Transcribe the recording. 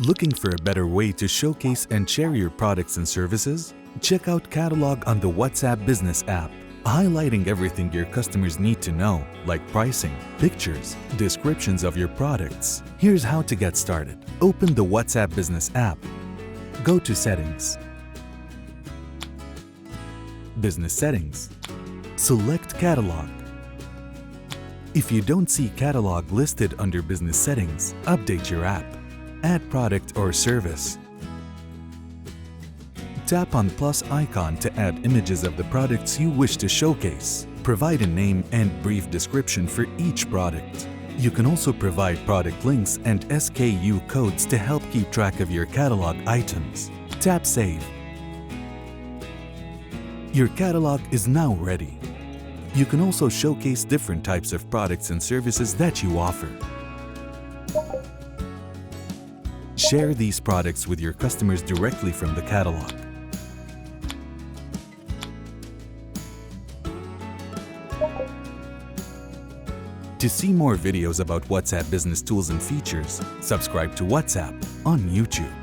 Looking for a better way to showcase and share your products and services? Check out Catalog on the WhatsApp Business app, highlighting everything your customers need to know, like pricing, pictures, descriptions of your products. Here's how to get started. Open the WhatsApp Business app. Go to Settings. Business Settings. Select Catalog. If you don't see Catalog listed under Business Settings, update your app. Add product or service. Tap on plus icon to add images of the products you wish to showcase. Provide a name and brief description for each product. You can also provide product links and SKU codes to help keep track of your catalog items. Tap Save. Your catalog is now ready. You can also showcase different types of products and services that you offer. Share these products with your customers directly from the catalog. To see more videos about WhatsApp business tools and features, subscribe to WhatsApp on YouTube.